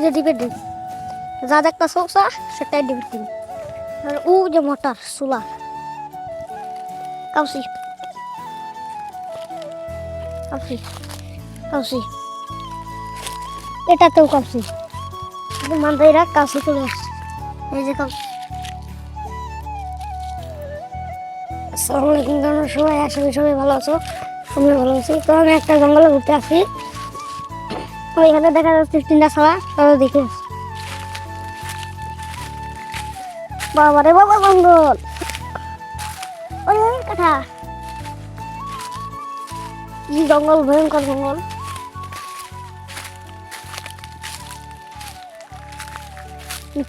যে ডিবেট দিন যা দেখতা চৌসা সেটাই ডিবেট দিন আর ও যে মোটর সোলার কাউসি কাউসি কাউসি এটাতেও কাউসি মানদাইরা কাউসি চলে আসছে এই যে কাউসি। আসসালামু আলাইকুম, কেমন সবাই? আশা করি সবাই ভালো আছো, আমি ভালো আছি। তো আমি একটা জঙ্গলে ঘুরতে আসি, ওইখানে দেখা যাচ্ছে তিনটা ছাড়া তারা দেখে বাবা রে বাবা জঙ্গল, ওই কাঠা কি জঙ্গল, ভয়ঙ্কর জঙ্গল।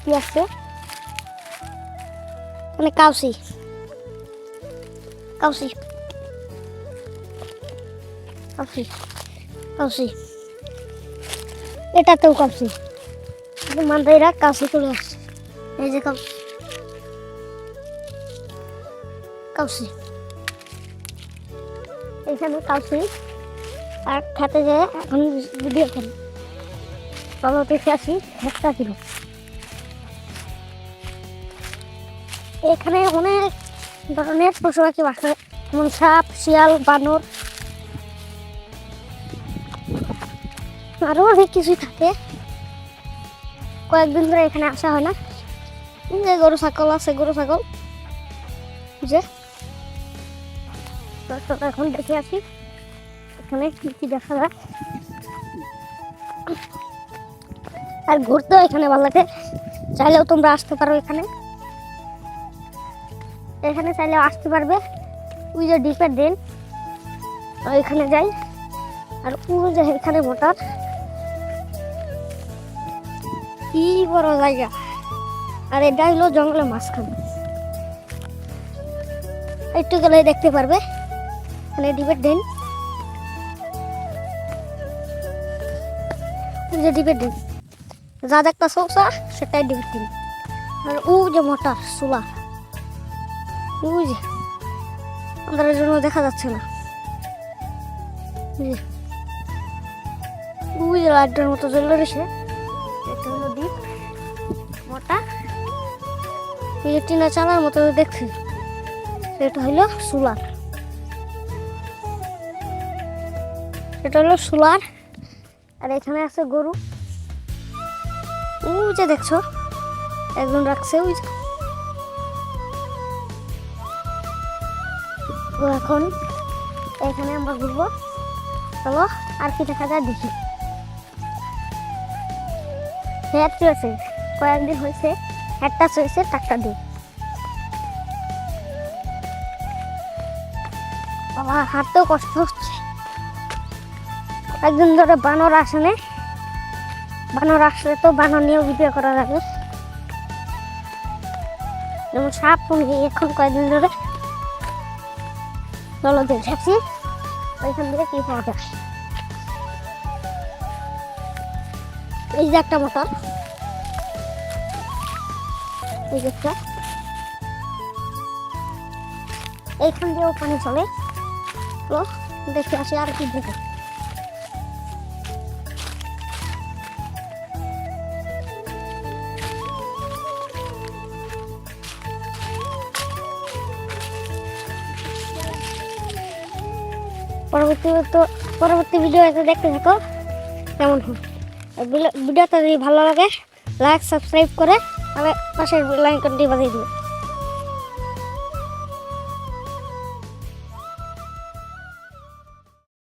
কি আছে মানে কাউসি কাউসি কাউসি কাউসি এটাতেও কাউসি মানদাইরা কাউসি চলে আসছে এই যে কাউসি কাউসি এখানে কাউসি আর খেতে যায় এখন ভিডিও করি। চলো দেখে আসি একটা কিলো। এখানে অনেক ধরনের পশু পাখি বাস করে, যেমন সাপ, শিয়াল, বানর, আরো অনেক কিছুই থাকে। কয়েকদিন ধরে এখানে আসা হয় না। যে গরু ছাগল আছে, গরু ছাগল যে এখন দেখে আসি এখানে কি কি দেখা যায়। আর ঘুরতেও এখানে ভালো লাগে, চাইলেও তোমরা আসতে পারো। এখানে এখানে চাইলেও আসতে পারবে। ওই যে ডিপের দেন এখানে যাই, আর ওই যে এখানে মোটর, কি বড় জায়গা। আর এটা হলো জঙ্গলের মাঝখানে, একটু গেলে দেখতে পারবে এখানে ডিপের দেন। ওই যে ডিপের দেন যা দেখতা চৌসা সেটাই ডিপের দেন আর ও যে মোটর সোলার, ওই যে আমাদের জন্য দেখা যাচ্ছে না, ওই যে লাইটের মতো জ্বলে রয়েছে। এটা হলো দ্বীপ মোটা, এই যে টিনা চালার মতো দেখছি, সেটা হলো সোলার। এটা হলো সোলার। আর এখানে আছে গরু, ওই যে দেখছো একজন রাখছে ওই যে। তো এখন এখানে আমরা ঘুরবো, চলো আর কি দেখা যায় দেখি। হ্যাঁ চলছে, কয়েকদিন হয়েছে একটা চলছে টাকা দিয়ে। বাবা হাঁটতেও কষ্ট হচ্ছে, একদিন ধরে বানর আসে, বানর আসলে তো বানর নিয়েও ভিডিও করা যাবে। যেমন সাপ এখন কয়েকদিন ধরে চলো দেখছি ওইখান থেকে কি পাওয়া যায়। এই যে একটা মোটর, এই যে এইখান দিয়েও পানি চলে। তো দেখে আসি আর কি দেখে। পরবর্তী ভিডিও দেখতে থাকো কেমন হয়। ভিডিওটা যদি ভালো লাগে লাইক সাবস্ক্রাইব করে তাহলে পাশের বেল আইকনটি বাজিয়ে দিও।